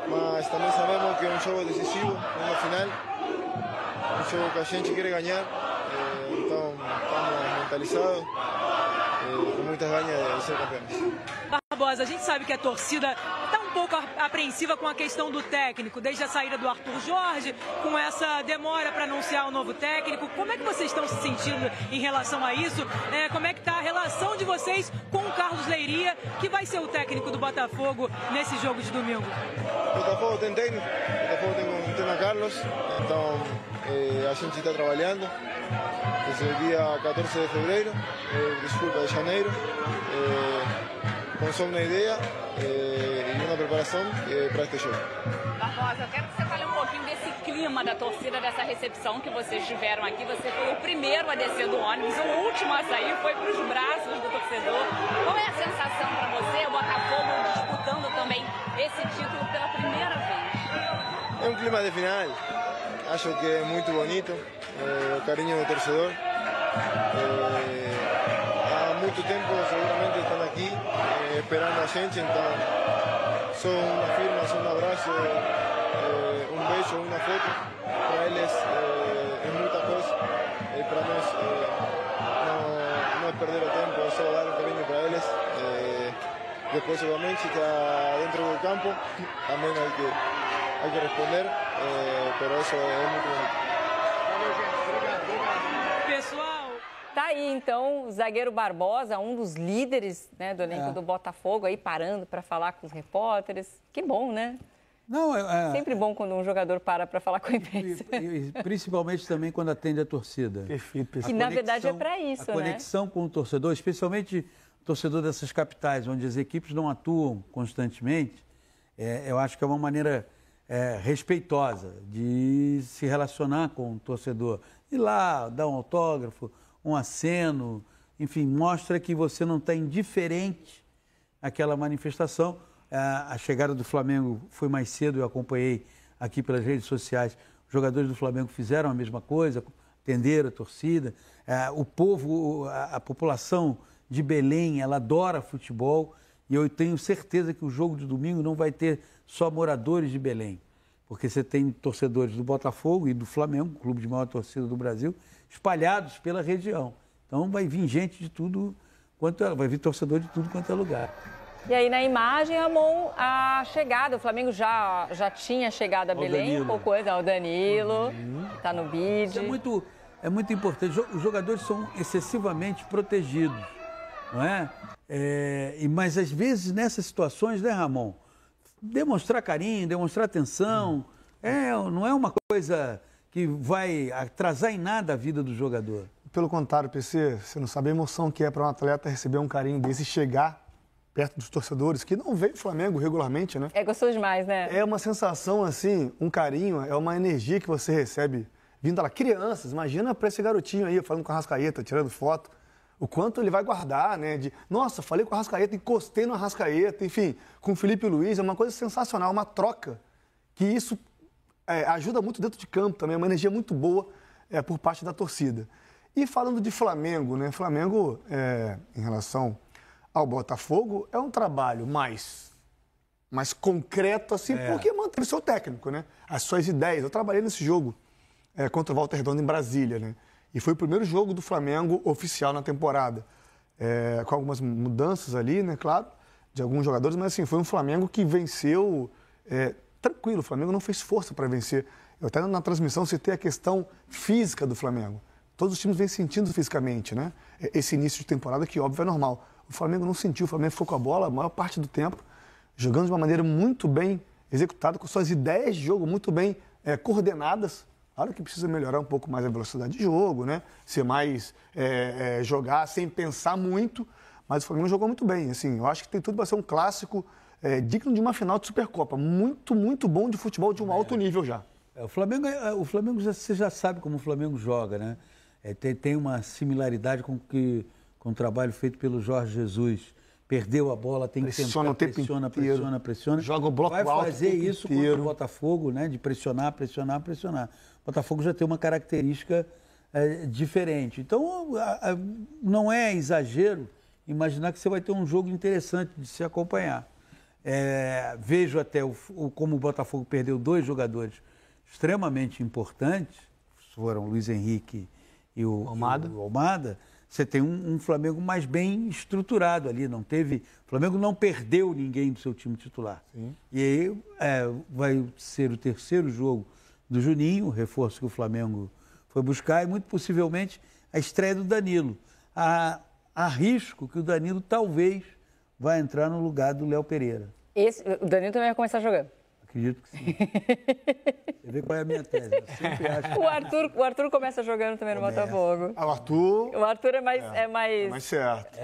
mas também sabemos que é um jogo decisivo, uma final, um jogo que a gente quer ganhar, então estamos mentalizados, com muitas ganhas de ser campeões. Barbosa, a gente sabe que a torcida está um pouco apreensiva com a questão do técnico, desde a saída do Arthur Jorge, com essa demora para anunciar o novo técnico. Como é que vocês estão se sentindo em relação a isso? Como é que está a relação de vocês com o Carlos Leiria, que vai ser o técnico do Botafogo nesse jogo de domingo? O Botafogo tem técnico, o Botafogo tem o Carlos, então a gente está trabalhando desde o dia 14 de fevereiro, de janeiro, com só uma ideia e uma preparação para este jogo. Barbosa, eu quero que você fale um pouquinho desse clima da torcida, dessa recepção que vocês tiveram aqui. Você foi o primeiro a descer do ônibus, o último a sair, foi para os braços do torcedor. Qual é a sensação para você, o Botafogo disputando também esse título pela primeira vez? É um clima de final, acho que é muito bonito, o carinho do torcedor. Há muito tempo seguramente estão aqui esperando a gente, então só uma firma, só um abraço, um beijo, uma foto, para eles é muita coisa, e para nós não é perder o tempo, é só dar um carinho para eles. Depois, obviamente, está dentro do campo, também hay que responder, pero isso é muito bonito. Pessoal, tá aí então o zagueiro Barbosa, um dos líderes, né, do elenco do Botafogo, aí parando para falar com os repórteres. Que bom, né? Não, sempre bom quando um jogador para falar com a imprensa. E principalmente também quando atende a torcida. Perfeito. Que na verdade é para isso, né? A conexão com o torcedor, especialmente o torcedor dessas capitais, onde as equipes não atuam constantemente, eu acho que é uma maneira respeitosa de se relacionar com o torcedor. Ir lá, dar um autógrafo, um aceno, enfim, mostra que você não está indiferente àquela manifestação. A chegada do Flamengo foi mais cedo, eu acompanhei aqui pelas redes sociais. Os jogadores do Flamengo fizeram a mesma coisa, entender a torcida. O povo, a população de Belém, ela adora futebol e eu tenho certeza que o jogo de domingo não vai ter só moradores de Belém, porque você tem torcedores do Botafogo e do Flamengo, clube de maior torcida do Brasil, espalhados pela região. Então vai vir gente de tudo vai vir torcedor de tudo quanto é lugar. E aí na imagem, Ramon, a chegada, o Flamengo já tinha chegado a Belém, um pouco antes, o Danilo, está no bid. Isso é muito importante. Os jogadores são excessivamente protegidos, não é? Mas às vezes nessas situações, né, Ramon? Demonstrar carinho, demonstrar atenção, não é uma coisa que vai atrasar em nada a vida do jogador. Pelo contrário, PC, você não sabe a emoção que é para um atleta receber um carinho desse e chegar perto dos torcedores, que não vê o Flamengo regularmente, né? É gostoso demais, né? É uma sensação, assim, um carinho, é uma energia que você recebe vindo lá. Crianças, imagina para esse garotinho aí, falando com a Arrascaeta, tirando foto, o quanto ele vai guardar, né? Nossa, falei com a Arrascaeta, encostei no Arrascaeta, enfim, com o Felipe Luiz, é uma coisa sensacional, uma troca, que isso ajuda muito dentro de campo também, é uma energia muito boa por parte da torcida. E falando de Flamengo, né? Flamengo, em relação ao Botafogo, é um trabalho mais concreto, assim, porque mantém o seu técnico, né? As suas ideias. Eu trabalhei nesse jogo contra o Volta Redonda em Brasília, né? E foi o primeiro jogo do Flamengo oficial na temporada. Com algumas mudanças ali, né? Claro, de alguns jogadores, mas assim, foi um Flamengo que venceu tranquilo. O Flamengo não fez força para vencer. Eu até na transmissão citei a questão física do Flamengo. Todos os times vêm sentindo fisicamente, né? Esse início de temporada que, óbvio, é normal. O Flamengo não sentiu, o Flamengo ficou com a bola a maior parte do tempo, jogando de uma maneira muito bem executada, com suas ideias de jogo muito bem coordenadas. Claro que precisa melhorar um pouco mais a velocidade de jogo, né? Ser mais, jogar sem pensar muito, mas o Flamengo jogou muito bem. Assim, eu acho que tem tudo para ser um clássico digno de uma final de Supercopa. Muito, muito bom de futebol de um alto nível já. O Flamengo você já sabe como o Flamengo joga, né? Tem uma similaridade com o trabalho feito pelo Jorge Jesus. Perdeu a bola, tem que tentar, pressiona. Joga o bloco alto. Vai fazer isso contra o Botafogo, né? De pressionar. O Botafogo já tem uma característica diferente. Então, não é exagero imaginar que você vai ter um jogo interessante de se acompanhar. Vejo até como o Botafogo perdeu 2 jogadores extremamente importantes, foram o Luiz Henrique e o Almada. Você tem um Flamengo mais bem estruturado ali, o Flamengo não perdeu ninguém do seu time titular. Sim. E aí vai ser o terceiro jogo do Juninho, o reforço que o Flamengo foi buscar, e muito possivelmente a estreia do Danilo. Arrisco que o Danilo talvez vai entrar no lugar do Léo Pereira. O Danilo também vai começar jogando? Acredito que sim. Você vê qual é a minha tese. Eu sempre acho o Arthur começa jogando também no Botafogo. O Arthur é mais... mais certo.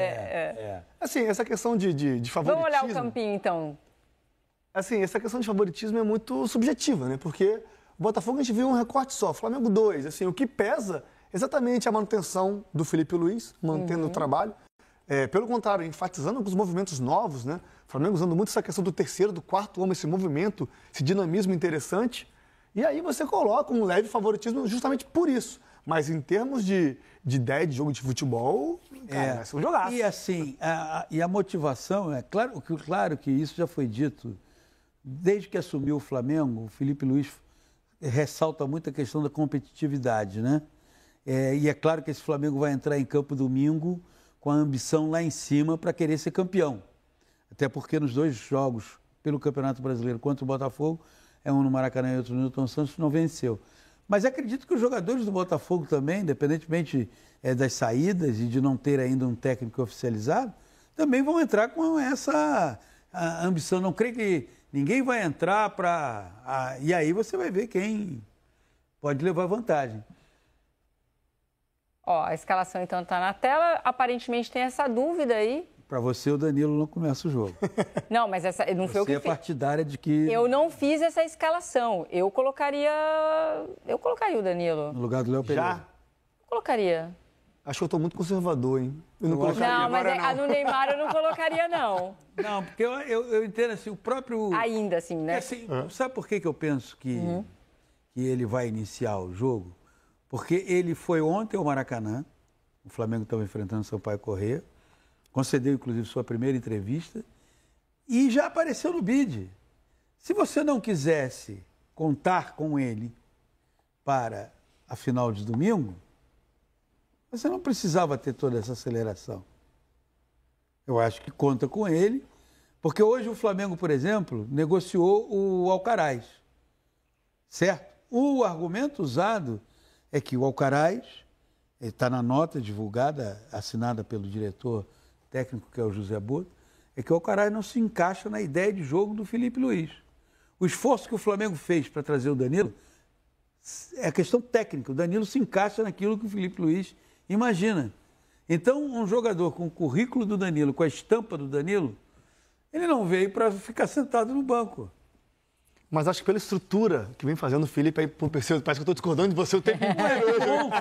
Assim, essa questão de favoritismo... Vamos olhar o campinho, então. Assim, essa questão de favoritismo é muito subjetiva, né? Porque o Botafogo a gente viu um recorte só, Flamengo 2. Assim, o que pesa exatamente a manutenção do Felipe Luiz, mantendo o trabalho. Pelo contrário, enfatizando os movimentos novos, né? O Flamengo usando muito essa questão do terceiro, do quarto homem, esse movimento, esse dinamismo interessante. E aí você coloca um leve favoritismo justamente por isso. Mas em termos de ideia de jogo de futebol, vai ser um jogaço. E assim, a motivação, claro que isso já foi dito. Desde que assumiu o Flamengo, o Felipe Luiz ressalta muito a questão da competitividade, né? E é claro que esse Flamengo vai entrar em campo domingo com a ambição lá em cima para querer ser campeão. Até porque nos 2 jogos pelo Campeonato Brasileiro contra o Botafogo, um no Maracanã e outro no Newton Santos, não venceu. Mas acredito que os jogadores do Botafogo também, independentemente das saídas e de não ter ainda um técnico oficializado, também vão entrar com essa ambição. Não creio que ninguém vai entrar para... E aí você vai ver quem pode levar vantagem. A escalação então está na tela. Aparentemente tem essa dúvida aí. Para você, o Danilo não começa o jogo. Não, mas essa não foi o que Você é partidária de que... Eu não fiz essa escalação. Eu colocaria o Danilo. No lugar do Léo Pereira. Já? Colocaria. Acho que eu estou muito conservador, hein? Eu não colocaria. Não, mas a do Neymar eu não colocaria, não. Não, porque eu entendo assim, o próprio... Ainda assim, né? Assim, sabe por que eu penso que ele vai iniciar o jogo? porque ele foi ontem ao Maracanã, o Flamengo estava enfrentando Sampaio Corrêa, concedeu, inclusive, sua primeira entrevista e já apareceu no bid. Se você não quisesse contar com ele para a final de domingo, você não precisava ter toda essa aceleração. Eu acho que conta com ele, porque hoje o Flamengo, por exemplo, negociou o Alcaraz, certo? O argumento usado é que o Alcaraz, está na nota divulgada, assinada pelo diretor técnico, que é o José Boto, é que o Alcaraz não se encaixa na ideia de jogo do Felipe Luiz. O esforço que o Flamengo fez para trazer o Danilo é questão técnica. O Danilo se encaixa naquilo que o Felipe Luiz imagina. Então, um jogador com o currículo do Danilo, com a estampa do Danilo, ele não veio para ficar sentado no banco. Mas acho que pela estrutura que vem fazendo o Felipe aí, parece que eu estou discordando de você o tempo inteiro.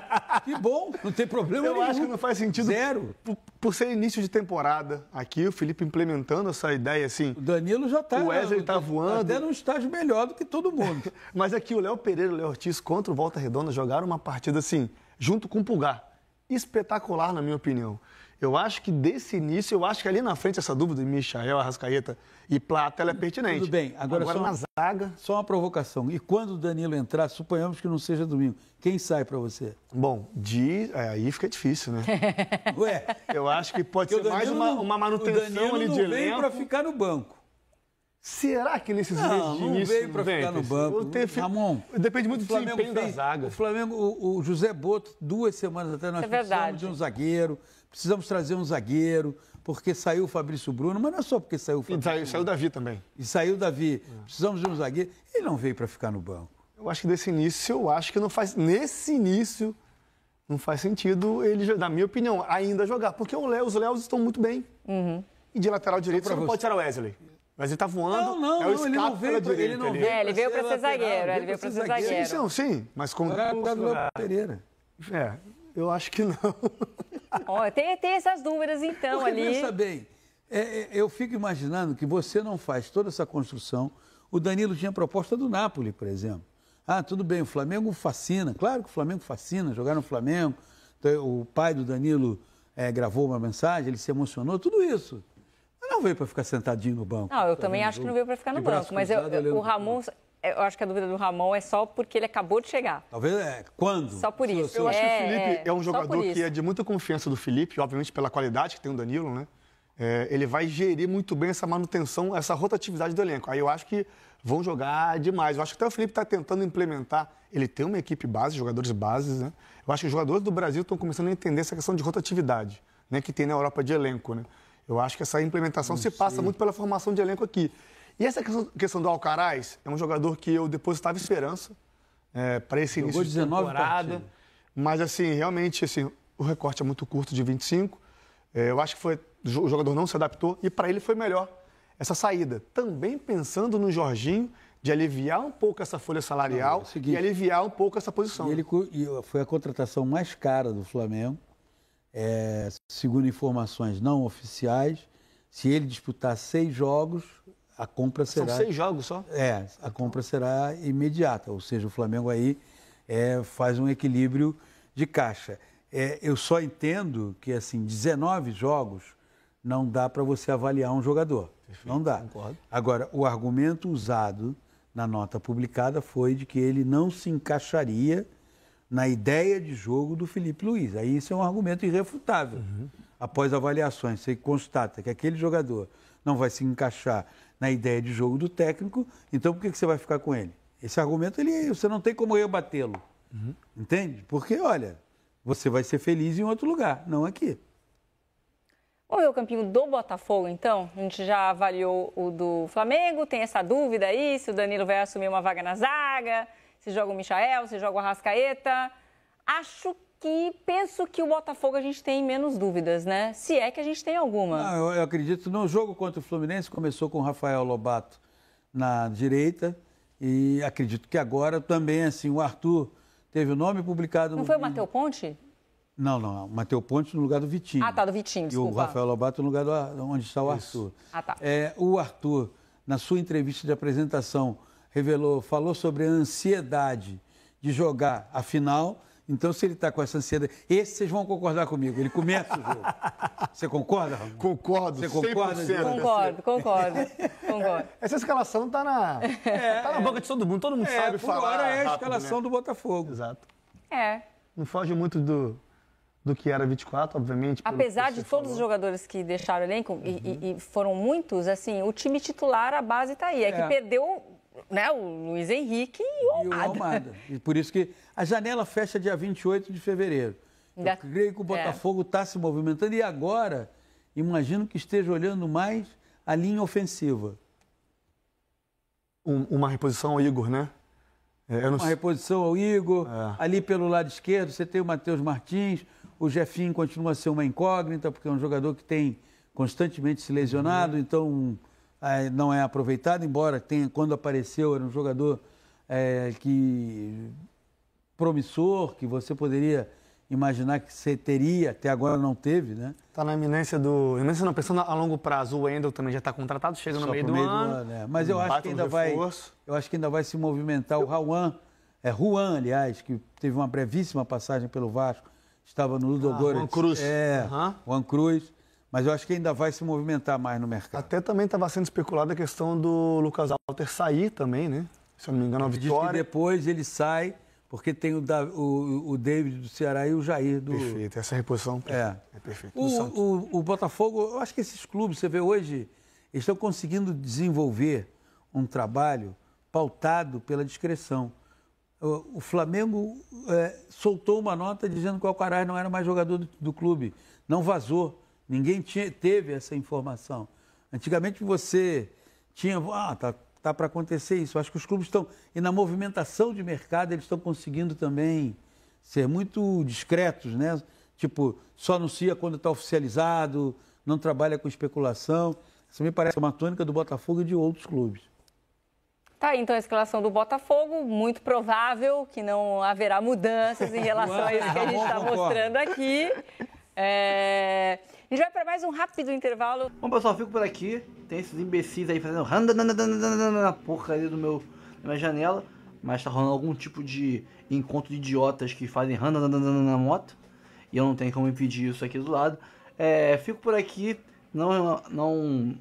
Que bom, não tem problema nenhum. Eu acho que não faz sentido. Zero. Por ser início de temporada aqui, o Felipe implementando essa ideia assim. O Danilo já está. O Wesley está voando. Até num estágio melhor do que todo mundo. Mas aqui o Léo Pereira e o Léo Ortiz contra o Volta Redonda jogaram uma partida assim, junto com o Pulgar. Espetacular, na minha opinião. Eu acho que desse início, eu acho que ali na frente essa dúvida de Michael, Arrascaeta e Plata, ela é pertinente. Tudo bem. Agora na zaga... Só uma provocação. E quando o Danilo entrar, suponhamos que não seja domingo, quem sai para você? Bom, aí fica difícil, né? Ué? Eu acho que pode ser mais uma manutenção ali de elenco. O Danilo não veio para ficar no banco. Será que nesses meses de início... Não veio para ficar no banco. Ramon, depende muito do desempenho da zaga. O Flamengo, o José Boto, 2 semanas até, nós precisamos de um zagueiro, precisamos trazer um zagueiro, porque saiu o Fabrício Bruno, mas não é só porque saiu o Fabrício. E saiu o Davi também. E saiu o Davi. Precisamos de um zagueiro. Ele não veio para ficar no banco. Eu acho que desse início, nesse início, não faz sentido ele, na minha opinião, ainda jogar, porque os Léos estão muito bem. Uhum. E de lateral direito você não pode tirar o Wesley. Mas ele tá voando, ele não veio para ele não veio. Ele veio para ser zagueiro, ele veio para ser zagueiro. Sim, mas como... Pereira. Eu acho que não. Tem essas dúvidas, então, porque, ali. Pensa bem, eu fico imaginando que você não faz toda essa construção. O Danilo tinha proposta do Napoli, por exemplo. Ah, tudo bem, o Flamengo fascina. Claro que o Flamengo fascina, jogar no Flamengo. O pai do Danilo gravou uma mensagem, ele se emocionou, tudo isso. Mas não veio para ficar sentadinho no banco. Não, eu também acho que não veio para ficar no banco. Mas o Ramon... Eu acho que a dúvida do Ramon é só porque ele acabou de chegar. Talvez quando? Só por isso. Eu acho que o Felipe é um jogador que é de muita confiança do Felipe, obviamente pela qualidade que tem o Danilo, né? Ele vai gerir muito bem essa manutenção, essa rotatividade do elenco. Aí eu acho que vão jogar demais. Eu acho que até o Felipe está tentando implementar. Ele tem uma equipe base, jogadores bases, né? Eu acho que os jogadores do Brasil estão começando a entender essa questão de rotatividade, né? Que tem na Europa de elenco, né? Eu acho que essa implementação passa muito pela formação de elenco aqui. E essa questão do Alcaraz é um jogador que eu depositava esperança para esse início de temporada. Mas, assim, realmente, assim, o recorte é muito curto, de 25. Eu acho que o jogador não se adaptou e para ele foi melhor essa saída. Também pensando no Jorginho, de aliviar um pouco essa folha salarial e aliviar um pouco essa posição. E foi a contratação mais cara do Flamengo, segundo informações não oficiais. Se ele disputar 6 jogos... A compra será... São 6 jogos só? A compra será imediata, ou seja, o Flamengo aí faz um equilíbrio de caixa. Eu só entendo que, assim, 19 jogos não dá para você avaliar um jogador. Perfeito, não dá. Concordo. Agora, o argumento usado na nota publicada foi de que ele não se encaixaria na ideia de jogo do Felipe Luiz. Aí isso é um argumento irrefutável. Após avaliações, você constata que aquele jogador não vai se encaixar na ideia de jogo do técnico, então por que você vai ficar com ele? Esse argumento, você não tem como rebatê-lo. Entende? Porque, olha, você vai ser feliz em outro lugar, não aqui. Vamos ver o campinho do Botafogo, então? A gente já avaliou o do Flamengo, tem essa dúvida aí, se o Danilo vai assumir uma vaga na zaga, se joga o Michael, se joga o Arrascaeta. Penso que o Botafogo a gente tem menos dúvidas, né? Se é que a gente tem alguma. Não, eu acredito no jogo contra o Fluminense, começou com o Rafael Lobato na direita e acredito que agora também, assim, o Arthur teve o nome publicado... Não foi o Matheus Ponte? Não, o Matheus Ponte no lugar do Vitinho. Ah, tá, do Vitinho, desculpa. E o Rafael Lobato no lugar onde está o Arthur. Ah, tá. O Arthur, na sua entrevista de apresentação, falou sobre a ansiedade de jogar a final Então, se ele está com essa ansiedade... Esse vocês vão concordar comigo, ele começa o jogo. Você concorda, Ramon? Concordo, Você concorda? 100%. Concordo. Essa escalação tá na boca de todo mundo sabe falar. Agora é a rápido, escalação né? do Botafogo. Exato. Não foge muito do que era 24, obviamente. Apesar de todos os jogadores que deixaram o elenco, e foram muitos, assim, o time titular, a base está aí. Que perdeu, né, o Luiz Henrique e o Almada. E por isso que a janela fecha dia 28 de fevereiro. Eu creio que o Botafogo está se movimentando e agora, imagino que esteja olhando mais a linha ofensiva. Uma reposição ao Igor, né? Uma reposição ao Igor. Ali pelo lado esquerdo você tem o Matheus Martins. O Jefinho continua a ser uma incógnita, porque é um jogador que tem constantemente se lesionado, então não é aproveitado, embora tenha, quando apareceu, era um jogador promissor, que você poderia imaginar que você teria, até agora não teve, né? Está na iminência iminência não, pensando a longo prazo, o Wendel também já está contratado, chega no meio do ano. Mas eu acho que ainda vai se movimentar o Juan, aliás, que teve uma brevíssima passagem pelo Vasco, estava no Ludogorets. Juan Cruz. Juan Cruz. Mas eu acho que ainda vai se movimentar mais no mercado. Até também estava sendo especulada a questão do Lucas Alter sair também, né? Se eu não me engano, a Vitória. Diz que depois ele sai, porque tem o David do Ceará e o Jair do... Perfeito, essa reposição é perfeita. O Botafogo, eu acho que esses clubes, você vê hoje, eles estão conseguindo desenvolver um trabalho pautado pela discrição. O Flamengo soltou uma nota dizendo que o Alcaraz não era mais jogador do clube. Não vazou. Ninguém teve essa informação. Antigamente você tinha... tá para acontecer isso. Acho que os clubes estão... E na movimentação de mercado eles estão conseguindo também ser muito discretos, né? Tipo, só anuncia quando está oficializado, não trabalha com especulação. Isso me parece uma tônica do Botafogo e de outros clubes. Tá aí, então, a escalação do Botafogo, muito provável que não haverá mudanças em relação a isso que a gente está mostrando aqui. A gente vai para mais um rápido intervalo. Bom, pessoal, fico por aqui. Tem esses imbecis aí fazendo na porcaria da minha janela, mas tá rolando algum tipo de encontro de idiotas que fazem na moto, e eu não tenho como impedir isso aqui do lado. Fico por aqui, não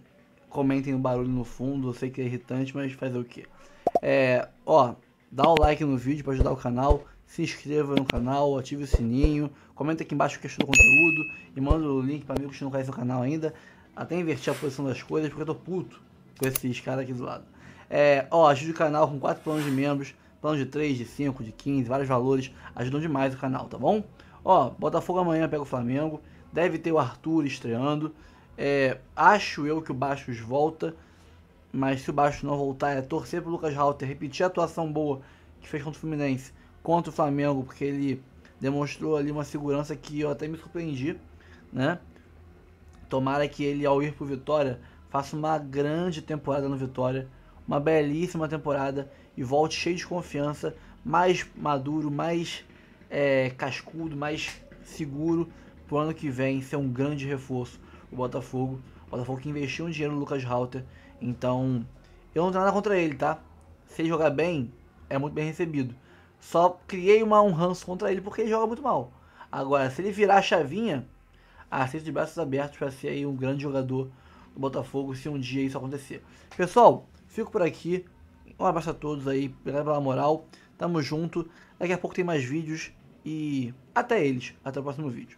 comentem o barulho no fundo, eu sei que é irritante, mas fazer o quê? Dá o like no vídeo para ajudar o canal, se inscreva no canal, ative o sininho, comenta aqui embaixo o que achou do conteúdo e manda o link para amigos que não conhecem o canal ainda, até invertir a posição das coisas, porque eu tô puto com esses caras aqui do lado. Ajude o canal com 4 planos de membros, plano de 3, de 5, de 15, vários valores, ajudam demais o canal, tá bom? Botafogo amanhã pega o Flamengo, deve ter o Arthur estreando. Acho eu que o Bastos volta, mas se o Bastos não voltar, é torcer pro Lucas Halter repetir a atuação boa que fez contra o Fluminense, contra o Flamengo, porque ele demonstrou ali uma segurança que eu até me surpreendi, né? Tomara que ele, ao ir pro Vitória, faça uma grande temporada no Vitória, uma belíssima temporada e volte cheio de confiança, mais maduro, mais cascudo, mais seguro pro ano que vem ser um grande reforço. O Botafogo que investiu um dinheiro no Lucas Halter, então eu não tenho nada contra ele, tá? Se ele jogar bem, é muito bem recebido. Só criei um ranço contra ele porque ele joga muito mal. Agora, se ele virar a chavinha, aceito de braços abertos para ser aí um grande jogador do Botafogo, se um dia isso acontecer. Pessoal, fico por aqui. Um abraço a todos aí, obrigado pela moral. Tamo junto. Daqui a pouco tem mais vídeos e até o próximo vídeo.